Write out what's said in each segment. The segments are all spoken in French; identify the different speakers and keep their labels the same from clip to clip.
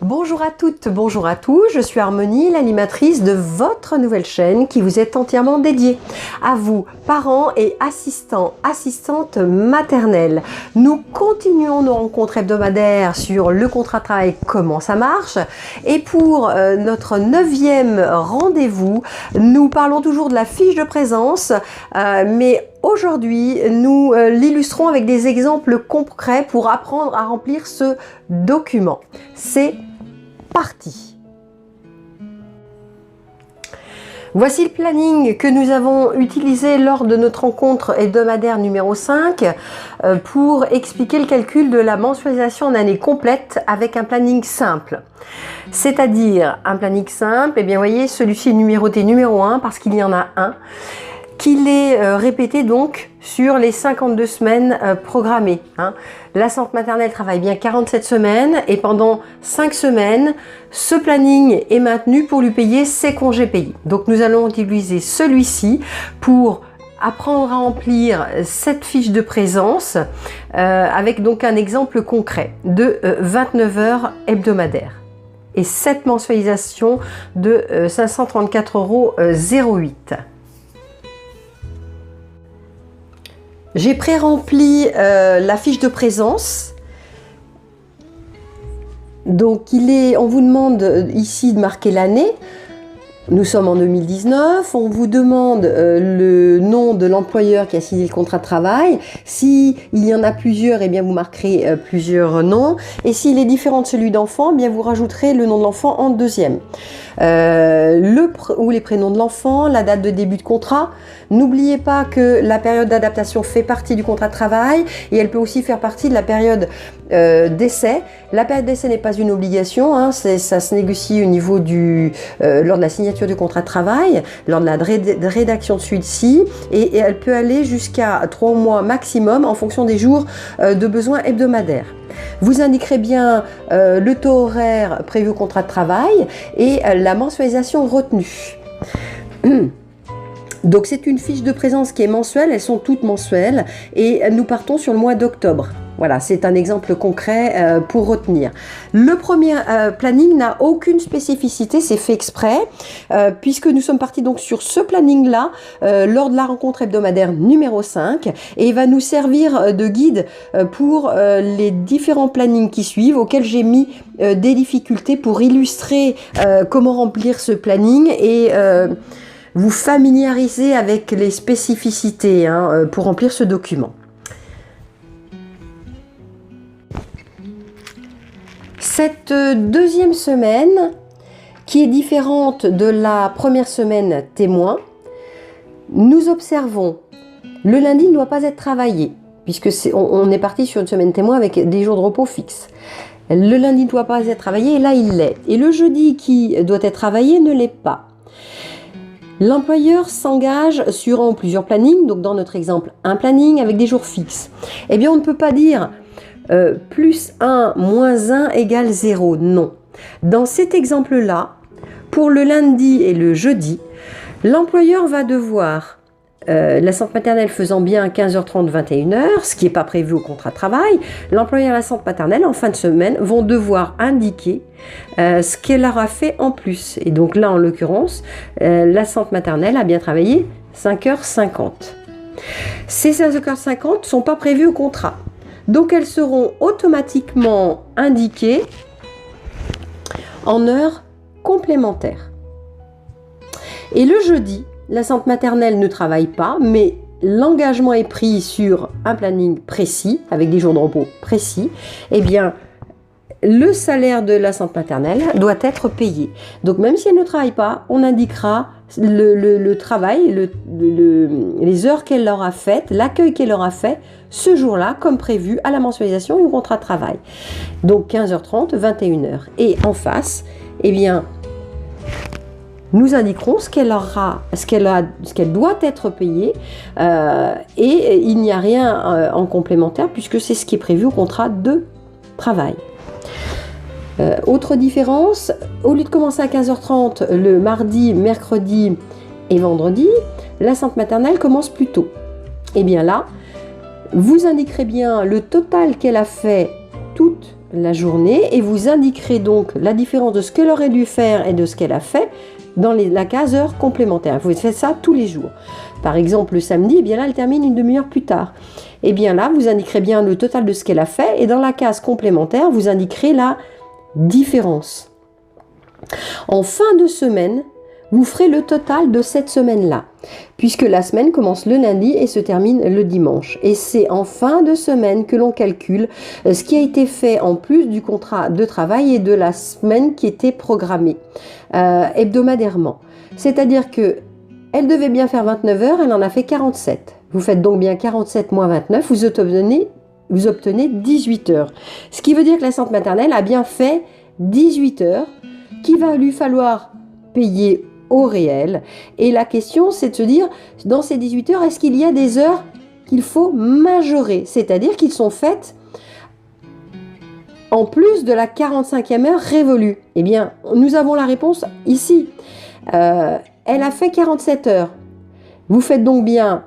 Speaker 1: Bonjour à toutes, bonjour à tous, je suis Harmonie, l'animatrice de votre nouvelle chaîne qui vous est entièrement dédiée. À vous, parents et assistantes maternelles. Nous continuons nos rencontres hebdomadaires sur le contrat de travail, comment ça marche. Et pour notre 9e rendez-vous, nous parlons toujours de la fiche de présence, mais aujourd'hui, nous l'illustrons avec des exemples concrets pour apprendre à remplir ce document. C'est parti. Voici le planning que nous avons utilisé lors de notre rencontre hebdomadaire numéro 5 pour expliquer le calcul de la mensualisation en année complète avec un planning simple. C'est-à-dire un planning simple, et bien vous voyez, celui-ci est numéroté numéro 1 parce qu'il y en a un, qu'il est répété donc sur les 52 semaines programmées. L'assistante maternelle travaille bien 47 semaines et pendant 5 semaines, ce planning est maintenu pour lui payer ses congés payés. Donc nous allons utiliser celui-ci pour apprendre à remplir cette fiche de présence avec donc un exemple concret de 29 heures hebdomadaires et cette mensualisation de 534,08 €. J'ai pré-rempli la fiche de présence. Donc on vous demande ici de marquer l'année. Nous sommes en 2019, on vous demande le nom de l'employeur qui a signé le contrat de travail. S'il y en a plusieurs, eh bien vous marquerez plusieurs noms. Et s'il est différent de celui d'enfant, eh bien vous rajouterez le nom de l'enfant en deuxième. Ou les prénoms de l'enfant, la date de début de contrat. N'oubliez pas que la période d'adaptation fait partie du contrat de travail et elle peut aussi faire partie de la période d'essai. La période d'essai n'est pas une obligation, ça se négocie au niveau lors de la signature du contrat de travail, lors de la rédaction de celui-ci et elle peut aller jusqu'à 3 mois maximum en fonction des jours de besoins hebdomadaires. Vous indiquerez bien le taux horaire prévu au contrat de travail et la mensualisation retenue. Donc c'est une fiche de présence qui est mensuelle, elles sont toutes mensuelles et nous partons sur le mois d'octobre. Voilà, c'est un exemple concret pour retenir. Le premier planning n'a aucune spécificité, c'est fait exprès, puisque nous sommes partis donc sur ce planning-là lors de la rencontre hebdomadaire numéro 5 et il va nous servir de guide pour les différents plannings qui suivent, auxquels j'ai mis des difficultés pour illustrer comment remplir ce planning et vous familiariser avec les spécificités pour remplir ce document. Cette deuxième semaine, qui est différente de la première semaine témoin, nous observons le lundi ne doit pas être travaillé, puisque on est parti sur une semaine témoin avec des jours de repos fixes. Le lundi ne doit pas être travaillé, et là il l'est. Et le jeudi qui doit être travaillé ne l'est pas. L'employeur s'engage sur plusieurs plannings, donc dans notre exemple, un planning avec des jours fixes. Eh bien, on ne peut pas dire plus 1 moins 1 égale 0, non. Dans cet exemple-là, pour le lundi et le jeudi, l'employeur va devoir, l'assistante maternelle faisant bien 15h30, 21h, ce qui n'est pas prévu au contrat de travail, l'employeur et l'assistante maternelle, en fin de semaine, vont devoir indiquer ce qu'elle aura fait en plus. Et donc là, en l'occurrence, l'assistante maternelle a bien travaillé 5h50. Ces 5h50 ne sont pas prévues au contrat. Donc elles seront automatiquement indiquées en heures complémentaires. Et le jeudi, l'assistante maternelle ne travaille pas, mais l'engagement est pris sur un planning précis, avec des jours de repos précis. Eh bien, le salaire de l'assistante maternelle doit être payé. Donc même si elle ne travaille pas, on indiquera le travail, les heures qu'elle aura faites, l'accueil qu'elle aura fait ce jour-là, comme prévu à la mensualisation et au contrat de travail. Donc 15h30, 21h. Et en face, eh bien, nous indiquerons ce qu'elle doit être payée et il n'y a rien en complémentaire puisque c'est ce qui est prévu au contrat de travail. Autre différence, au lieu de commencer à 15h30 le mardi, mercredi et vendredi, l'assistante maternelle commence plus tôt. Et bien là, vous indiquerez bien le total qu'elle a fait toute la journée et vous indiquerez donc la différence de ce qu'elle aurait dû faire et de ce qu'elle a fait dans la case heure complémentaire. Vous faites ça tous les jours. Par exemple, le samedi, eh bien là, elle termine une demi-heure plus tard. Et bien là, vous indiquerez bien le total de ce qu'elle a fait et dans la case complémentaire, vous indiquerez la différence. En fin de semaine, vous ferez le total de cette semaine-là, puisque la semaine commence le lundi et se termine le dimanche. Et c'est en fin de semaine que l'on calcule ce qui a été fait en plus du contrat de travail et de la semaine qui était programmée hebdomadairement. C'est-à-dire que elle devait bien faire 29 heures, elle en a fait 47. Vous faites donc bien 47 moins 29, vous obtenez 18 heures. Ce qui veut dire que l'assistante maternelle a bien fait 18 heures, qu'il va lui falloir payer au réel. Et la question, c'est de se dire, dans ces 18 heures, est-ce qu'il y a des heures qu'il faut majorer? C'est-à-dire qu'ils sont faites en plus de la 45e heure révolue. Eh bien, nous avons la réponse ici. Elle a fait 47 heures. Vous faites donc bien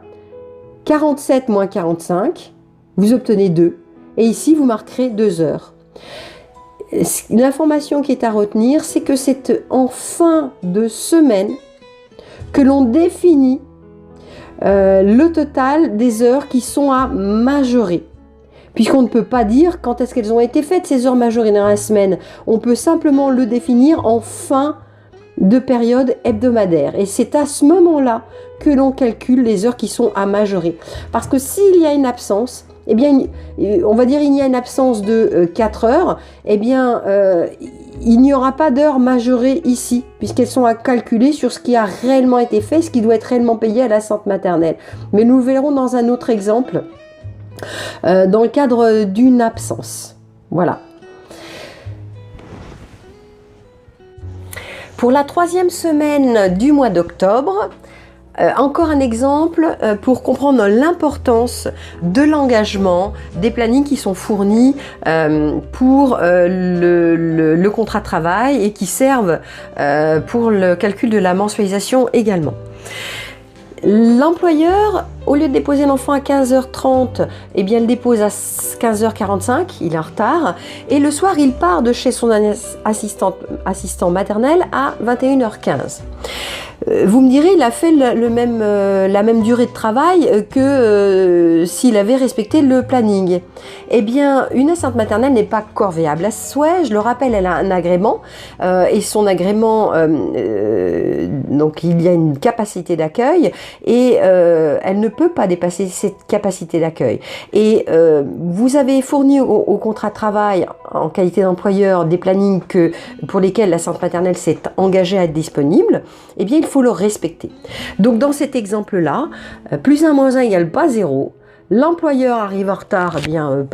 Speaker 1: 47 moins 45, vous obtenez 2. Et ici, vous marquerez 2 heures. L'information qui est à retenir, c'est que c'est en fin de semaine que l'on définit le total des heures qui sont à majorer. Puisqu'on ne peut pas dire quand est-ce qu'elles ont été faites, ces heures majorées dans la semaine. On peut simplement le définir en fin de période hebdomadaire. Et c'est à ce moment-là que l'on calcule les heures qui sont à majorer. Parce que s'il y a une absence, eh bien, on va dire il y a une absence de 4 heures, eh bien, il n'y aura pas d'heures majorées ici, puisqu'elles sont à calculer sur ce qui a réellement été fait, ce qui doit être réellement payé à l'assistante maternelle. Mais nous le verrons dans un autre exemple, dans le cadre d'une absence. Voilà. Pour la 3e semaine du mois d'octobre, encore un exemple pour comprendre l'importance de l'engagement, des plannings qui sont fournis pour le contrat de travail et qui servent pour le calcul de la mensualisation également. L'employeur, au lieu de déposer l'enfant à 15h30, eh bien, le dépose à 15h45, il est en retard, et le soir, il part de chez son assistant maternel à 21h15. Vous me direz, il a fait la même durée de travail que s'il avait respecté le planning. Eh bien, une assistante maternelle n'est pas corvéable. La SOE, je le rappelle, elle a un agrément, et son agrément, donc il y a une capacité d'accueil, et elle ne peut pas dépasser cette capacité d'accueil. Et vous avez fourni au contrat de travail, en qualité d'employeur, des plannings pour lesquels l'assistante maternelle s'est engagée à être disponible, eh bien, il faut le respecter. Donc, dans cet exemple-là, plus 1 moins 1 égale pas 0. L'employeur arrive en retard, eh bien,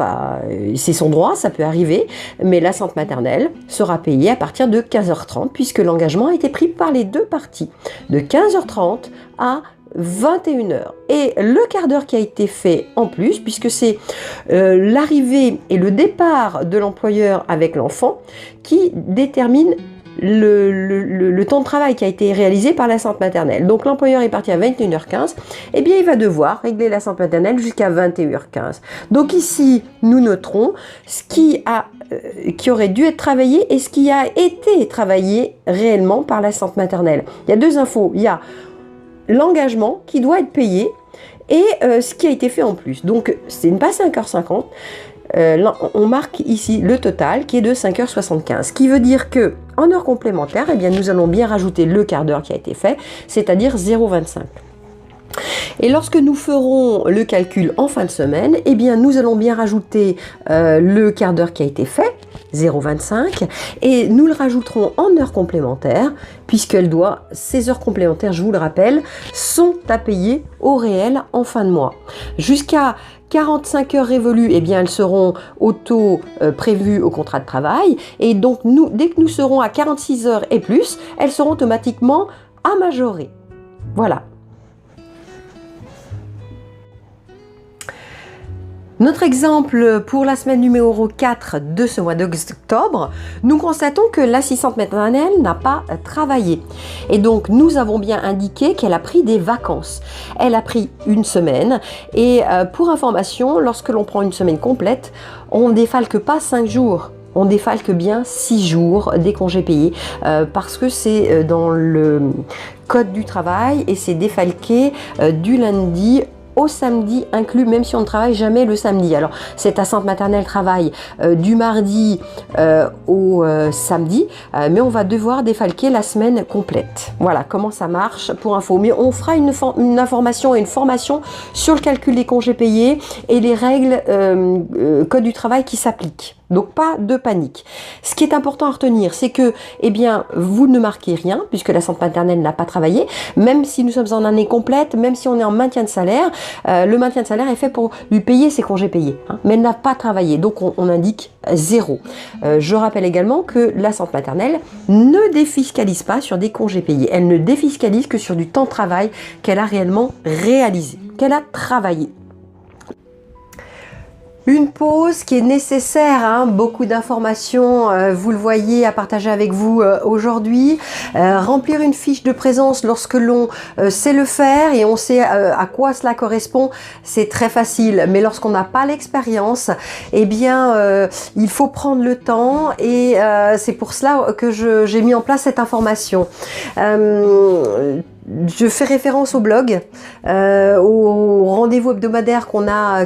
Speaker 1: c'est son droit, ça peut arriver, mais l'assistante maternelle sera payée à partir de 15h30, puisque l'engagement a été pris par les deux parties, de 15h30 à 21h. Et le quart d'heure qui a été fait en plus, puisque c'est l'arrivée et le départ de l'employeur avec l'enfant qui détermine le temps de travail qui a été réalisé par l'assistante maternelle. Donc l'employeur est parti à 21h15, eh bien il va devoir régler l'assistante maternelle jusqu'à 21h15. Donc ici, nous noterons ce qui aurait dû être travaillé et ce qui a été travaillé réellement par l'assistante maternelle. Il y a 2 infos, il y a l'engagement qui doit être payé et ce qui a été fait en plus. Donc c'est pas 5h50, on marque ici le total qui est de 5h75, ce qui veut dire que en heure complémentaire, eh bien, nous allons bien rajouter le quart d'heure qui a été fait, c'est-à-dire 0,25. Et lorsque nous ferons le calcul en fin de semaine, eh bien, nous allons bien rajouter le quart d'heure qui a été fait, 0,25, et nous le rajouterons en heure complémentaire, ces heures complémentaires, je vous le rappelle, sont à payer au réel en fin de mois. Jusqu'à 45 heures révolues, eh bien, elles seront auto-prévues au contrat de travail, et donc dès que nous serons à 46 heures et plus, elles seront automatiquement à majorer. Voilà. Notre exemple pour la semaine numéro 4 de ce mois d'octobre, nous constatons que l'assistante maternelle n'a pas travaillé. Et donc, nous avons bien indiqué qu'elle a pris des vacances. Elle a pris une semaine. Et pour information, lorsque l'on prend une semaine complète, on ne défalque pas 5 jours. on défalque bien 6 jours des congés payés parce que c'est dans le code du travail et c'est défalqué du lundi au samedi inclus, même si on ne travaille jamais le samedi. Alors, cette assistante maternelle travaille du mardi au samedi, mais on va devoir défalquer la semaine complète. Voilà comment ça marche pour info. Mais on fera une information et une formation sur le calcul des congés payés et les règles code du travail qui s'appliquent. Donc pas de panique. Ce qui est important à retenir, c'est que, eh bien, vous ne marquez rien, puisque la assistante maternelle n'a pas travaillé, même si nous sommes en année complète, même si on est en maintien de salaire, le maintien de salaire est fait pour lui payer ses congés payés, hein, mais elle n'a pas travaillé, donc on indique 0. Je rappelle également que l'assistante maternelle ne défiscalise pas sur des congés payés, elle ne défiscalise que sur du temps de travail qu'elle a réellement réalisé, qu'elle a travaillé. Une pause qui est nécessaire, hein, beaucoup d'informations, vous le voyez, à partager avec vous aujourd'hui. Remplir une fiche de présence lorsque l'on sait le faire et on sait à quoi cela correspond, c'est très facile. Mais lorsqu'on n'a pas l'expérience, eh bien, il faut prendre le temps et c'est pour cela que j'ai mis en place cette information. Je fais référence au blog, aux rendez-vous hebdomadaires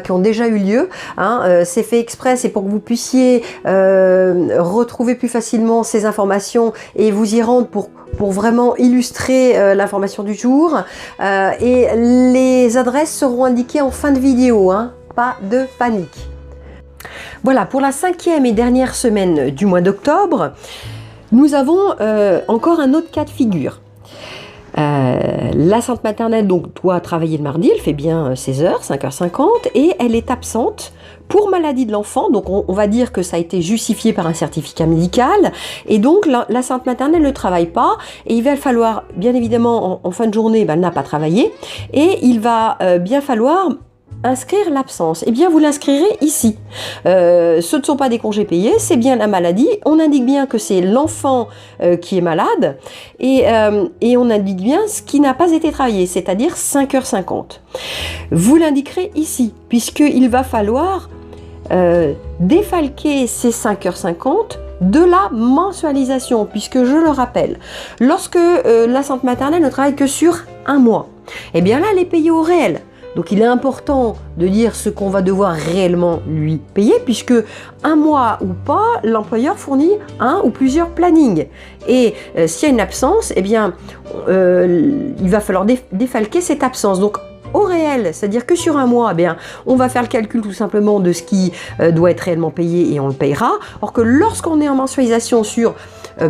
Speaker 1: qui ont déjà eu lieu. Hein, c'est fait exprès, c'est pour que vous puissiez retrouver plus facilement ces informations et vous y rendre pour vraiment illustrer l'information du jour. Et les adresses seront indiquées en fin de vidéo, hein, pas de panique. Voilà, pour la 5e et dernière semaine du mois d'octobre, nous avons encore un autre cas de figure. L'assistante maternelle donc doit travailler le mardi, elle fait bien ses heures, 5h50, et elle est absente pour maladie de l'enfant, donc on va dire que ça a été justifié par un certificat médical, et donc l'assistante maternelle ne travaille pas, et il va falloir, bien évidemment, en fin de journée, elle n'a pas travaillé, et il va bien falloir inscrire l'absence. Eh bien, vous l'inscrirez ici. Ce ne sont pas des congés payés, c'est bien la maladie. On indique bien que c'est l'enfant qui est malade et on indique bien ce qui n'a pas été travaillé, c'est-à-dire 5h50. Vous l'indiquerez ici, puisqu'il va falloir défalquer ces 5h50 de la mensualisation, puisque je le rappelle, lorsque l'assistante maternelle ne travaille que sur un mois, eh bien là, elle est payée au réel. Donc il est important de dire ce qu'on va devoir réellement lui payer, puisque un mois ou pas, l'employeur fournit un ou plusieurs plannings. Et s'il y a une absence, eh bien, il va falloir défalquer cette absence. Donc au réel, c'est-à-dire que sur un mois, eh bien, on va faire le calcul tout simplement de ce qui doit être réellement payé et on le payera. Or que lorsqu'on est en mensualisation sur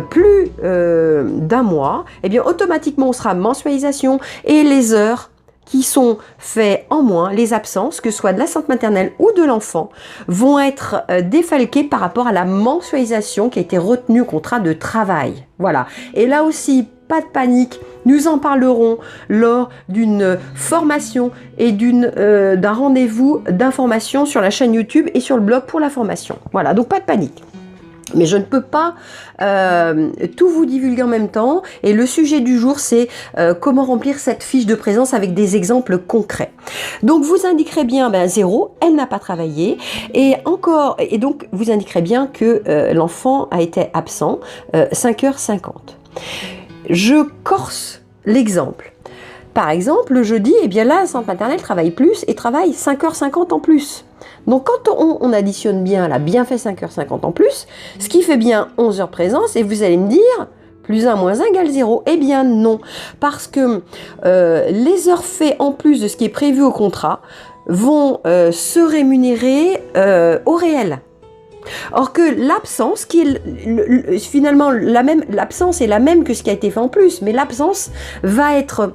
Speaker 1: plus d'un mois, eh bien automatiquement on sera mensualisation et les heures qui sont faits en moins, les absences, que ce soit de l'assistante maternelle ou de l'enfant, vont être défalquées par rapport à la mensualisation qui a été retenue au contrat de travail. Voilà. Et là aussi, pas de panique, nous en parlerons lors d'une formation et d'un rendez-vous d'information sur la chaîne YouTube et sur le blog pour la formation. Voilà, donc pas de panique. Mais je ne peux pas tout vous divulguer en même temps. Et le sujet du jour, c'est comment remplir cette fiche de présence avec des exemples concrets. Donc, vous indiquerez bien 0, elle n'a pas travaillé. Et donc, vous indiquerez bien que l'enfant a été absent 5h50. Je corse l'exemple. Par exemple, le jeudi, eh bien là, l'assistante maternelle travaille plus et travaille 5h50 en plus. Donc quand on additionne bien, elle a bien fait 5h50 en plus, ce qui fait bien 11 heures présence, et vous allez me dire, plus 1 moins 1 égale 0. Eh bien non, parce que les heures faites en plus de ce qui est prévu au contrat vont se rémunérer au réel. Or que l'absence, qui est finalement l'absence est la même que ce qui a été fait en plus, mais l'absence va être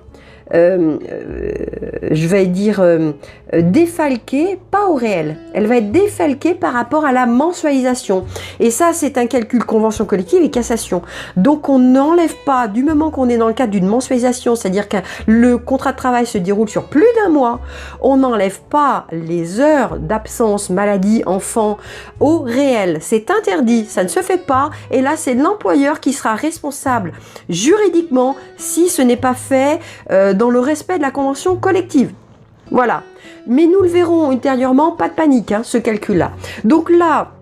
Speaker 1: je vais dire défalquée, pas au réel. Elle va être défalquée par rapport à la mensualisation. Et ça, c'est un calcul convention collective et cassation. Donc, on n'enlève pas, du moment qu'on est dans le cadre d'une mensualisation, c'est-à-dire que le contrat de travail se déroule sur plus d'un mois, on n'enlève pas les heures d'absence, maladie, enfant au réel. C'est interdit, ça ne se fait pas. Et là, c'est l'employeur qui sera responsable juridiquement si ce n'est pas fait dans le respect de la convention collective. Voilà. Mais nous le verrons ultérieurement, pas de panique, hein, ce calcul-là. Donc là,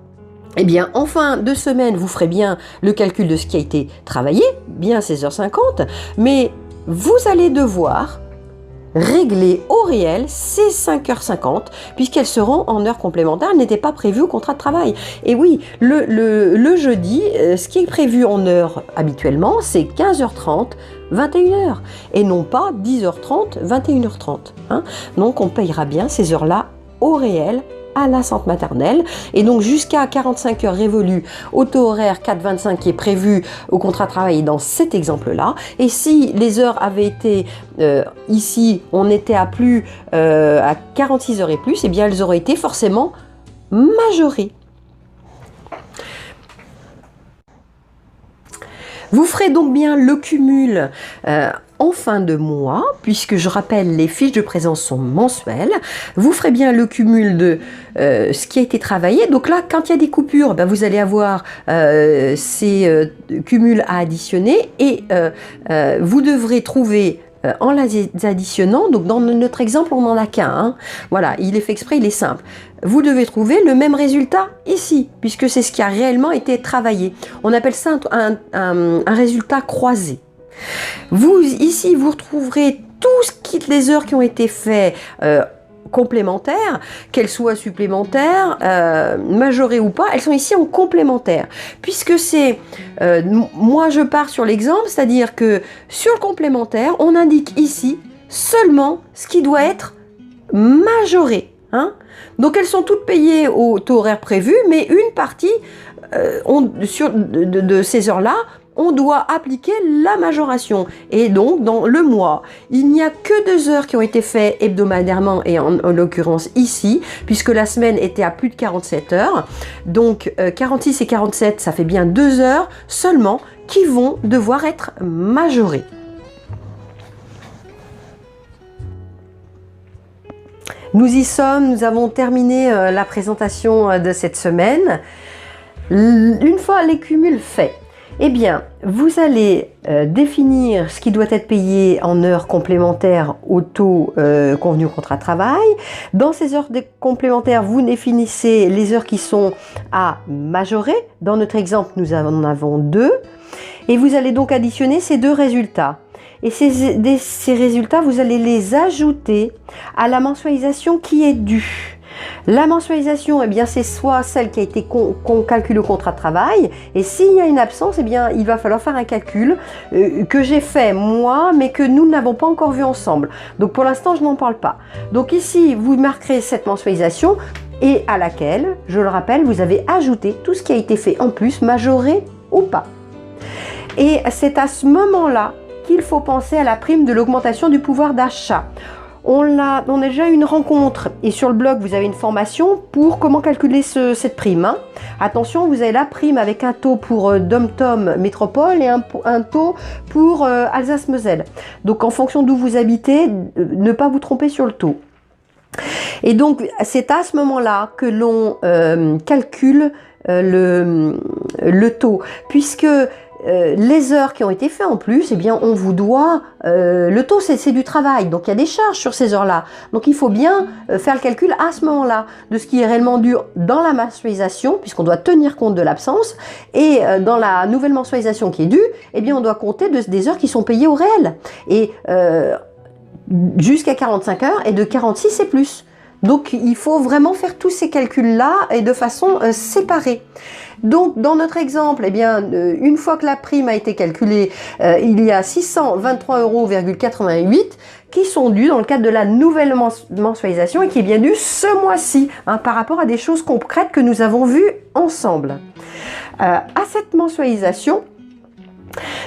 Speaker 1: Eh bien, en fin de semaine, vous ferez bien le calcul de ce qui a été travaillé, bien 16h50, mais vous allez devoir régler au réel ces 5h50, puisqu'elles seront en heures complémentaires, elles n'étaient pas prévues au contrat de travail. Et oui, le jeudi, ce qui est prévu en heures habituellement, c'est 15h30, 21h, et non pas 10h30, 21h30. Hein. Donc on payera bien ces heures-là au réel, à la centre maternelle, et donc jusqu'à 45 heures révolues au taux horaire 4,25 qui est prévu au contrat de travail dans cet exemple-là. Et si les heures avaient été ici, on était à plus à 46 heures et plus, et bien elles auraient été forcément majorées. Vous ferez donc bien le cumul en fin de mois, puisque je rappelle, les fiches de présence sont mensuelles. Vous ferez bien le cumul de ce qui a été travaillé. Donc là, quand il y a des coupures, ben, vous allez avoir ces cumuls à additionner et vous devrez trouver en les additionnant, donc dans notre exemple, on n'en a qu'un. Hein. Voilà, il est fait exprès, il est simple. Vous devez trouver le même résultat ici, puisque c'est ce qui a réellement été travaillé. On appelle ça un résultat croisé. Vous, ici, vous retrouverez toutes les heures qui ont été faites complémentaires, qu'elles soient supplémentaires, majorées ou pas, elles sont ici en complémentaire. Puisque c'est, moi je pars sur l'exemple, c'est-à-dire que sur le complémentaire, on indique ici seulement ce qui doit être majoré. Hein. Donc elles sont toutes payées au taux horaire prévu, mais une partie de ces heures-là, on doit appliquer la majoration. Et donc, dans le mois, il n'y a que 2 heures qui ont été faites hebdomadairement, et en l'occurrence ici, puisque la semaine était à plus de 47 heures. Donc, 46 et 47, ça fait bien 2 heures seulement qui vont devoir être majorées. Nous y sommes, nous avons terminé la présentation de cette semaine. Une fois les cumuls faits, eh bien, vous allez définir ce qui doit être payé en heures complémentaires au taux convenu au contrat de travail. Dans ces heures complémentaires, vous définissez les heures qui sont à majorer. Dans notre exemple, nous en avons 2. Et vous allez donc additionner ces 2 résultats. Et ces résultats, vous allez les ajouter à la mensualisation qui est due. La mensualisation, eh bien, c'est soit celle qui a été qu'on calcule au contrat de travail, et s'il y a une absence, eh bien, il va falloir faire un calcul que j'ai fait moi, mais que nous n'avons pas encore vu ensemble. Donc pour l'instant, je n'en parle pas. Donc ici, vous marquerez cette mensualisation et à laquelle, je le rappelle, vous avez ajouté tout ce qui a été fait en plus, majoré ou pas. Et c'est à ce moment-là qu'il faut penser à la prime de l'augmentation du pouvoir d'achat. On a déjà eu une rencontre et sur le blog vous avez une formation pour comment calculer cette prime. Hein. Attention, vous avez la prime avec un taux pour Dom-Tom Métropole et un taux pour Alsace-Moselle. Donc en fonction d'où vous habitez, ne pas vous tromper sur le taux. Et donc c'est à ce moment-là que l'on calcule le taux, puisque les heures qui ont été faites en plus, eh bien, on vous doit, le taux c'est du travail, donc il y a des charges sur ces heures-là. Donc il faut bien faire le calcul à ce moment-là de ce qui est réellement dû dans la mensualisation, puisqu'on doit tenir compte de l'absence, et dans la nouvelle mensualisation qui est due, eh bien, on doit compter des heures qui sont payées au réel, et jusqu'à 45 heures, et de 46 et plus. Donc il faut vraiment faire tous ces calculs-là et de façon séparée. Donc dans notre exemple, eh bien, une fois que la prime a été calculée, il y a 623,88 € qui sont dus dans le cadre de la nouvelle mensualisation et qui est bien dû ce mois-ci, hein, par rapport à des choses concrètes que nous avons vues ensemble. À cette mensualisation,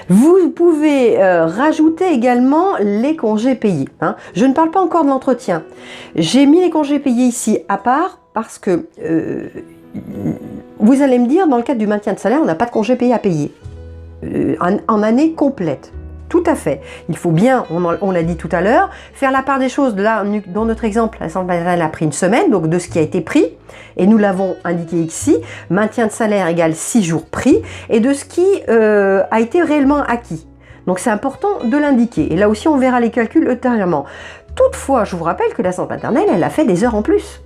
Speaker 1: vous pouvez rajouter également les congés payés. Hein. Je ne parle pas encore de l'entretien. J'ai mis les congés payés ici à part parce que vous allez me dire, dans le cadre du maintien de salaire, on n'a pas de congés payés à payer en année complète. Tout à fait. Il faut bien, on l'a dit tout à l'heure, faire la part des choses. Là, dans notre exemple, la centre maternelle a pris une semaine, donc de ce qui a été pris, et nous l'avons indiqué ici, maintien de salaire égale 6 jours pris, et de ce qui a été réellement acquis. Donc c'est important de l'indiquer. Et là aussi, on verra les calculs ultérieurement. Toutefois, je vous rappelle que la centre maternelle, elle a fait des heures en plus.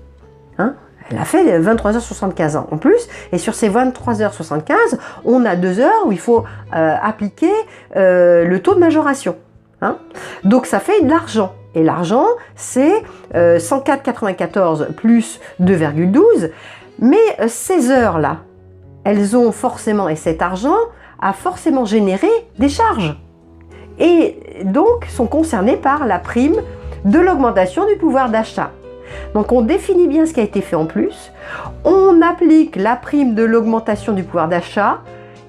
Speaker 1: Hein, Elle a fait 23h75 en plus, et sur ces 23h75, on a 2 heures où il faut appliquer le taux de majoration. Hein. Donc ça fait de l'argent. Et l'argent, c'est 104,94 plus 2,12. Mais ces heures-là, elles ont forcément, et cet argent a forcément généré des charges. Et donc sont concernées par la prime de l'augmentation du pouvoir d'achat. Donc on définit bien ce qui a été fait en plus, on applique la prime de l'augmentation du pouvoir d'achat,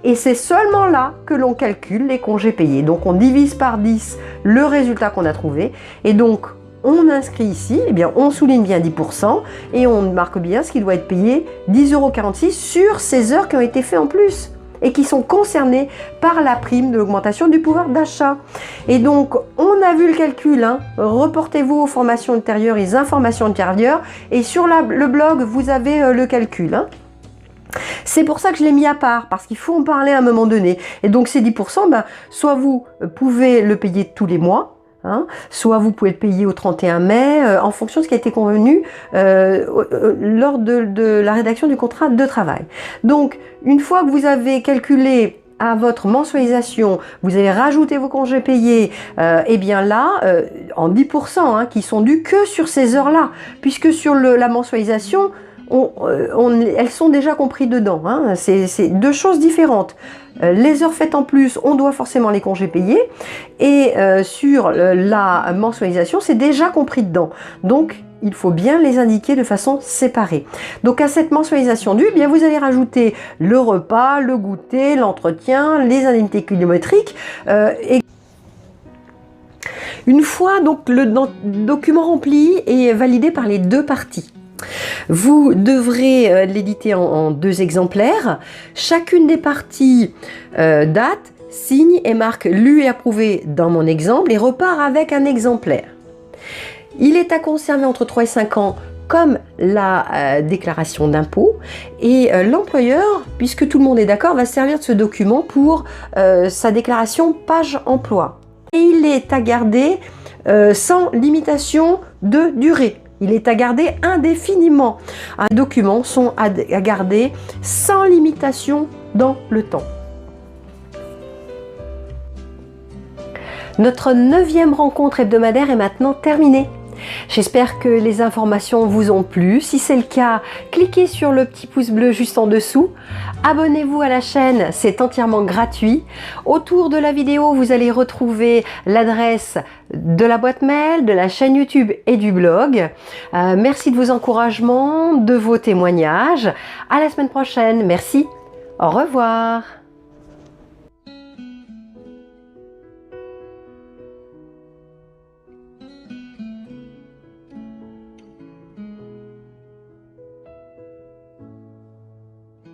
Speaker 1: et c'est seulement là que l'on calcule les congés payés. Donc on divise par 10 le résultat qu'on a trouvé, et donc on inscrit ici, eh bien on souligne bien 10%, et on marque bien ce qui doit être payé, 10,46 € sur ces heures qui ont été faites en plus, et qui sont concernés par la prime de l'augmentation du pouvoir d'achat. Et donc, on a vu le calcul, hein. Reportez-vous aux formations ultérieures et aux informations ultérieures, et sur le blog, vous avez le calcul. Hein. C'est pour ça que je l'ai mis à part, parce qu'il faut en parler à un moment donné. Et donc, ces 10%, ben, soit vous pouvez le payer tous les mois, hein, soit vous pouvez le payer au 31 mai, en fonction de ce qui a été convenu lors de la rédaction du contrat de travail. Donc, une fois que vous avez calculé à votre mensualisation, vous avez rajouté vos congés payés, et bien là, en 10%, hein, qui sont dus que sur ces heures-là, puisque sur la mensualisation, elles sont déjà comprises dedans. Hein. C'est deux choses différentes. Les heures faites en plus, on doit forcément les congés payés, et sur la mensualisation, c'est déjà compris dedans. Donc, il faut bien les indiquer de façon séparée. Donc, à cette mensualisation due, eh bien, vous allez rajouter le repas, le goûter, l'entretien, les indemnités kilométriques. Et une fois donc le document rempli et validé par les deux parties, vous devrez l'éditer en 2 exemplaires. Chacune des parties date, signe et marque lu et approuvé dans mon exemple, et repart avec un exemplaire. Il est à conserver entre 3 et 5 ans comme la déclaration d'impôt, et l'employeur, puisque tout le monde est d'accord, va servir de ce document pour sa déclaration page emploi. Et il est à garder sans limitation de durée. Il est à garder indéfiniment. Les documents sont à garder sans limitation dans le temps. Notre 9e rencontre hebdomadaire est maintenant terminée. J'espère que les informations vous ont plu. Si c'est le cas, cliquez sur le petit pouce bleu juste en dessous. Abonnez-vous à la chaîne, c'est entièrement gratuit. Autour de la vidéo, vous allez retrouver l'adresse de la boîte mail, de la chaîne YouTube et du blog. Merci de vos encouragements, de vos témoignages. À la semaine prochaine. Merci. Au revoir.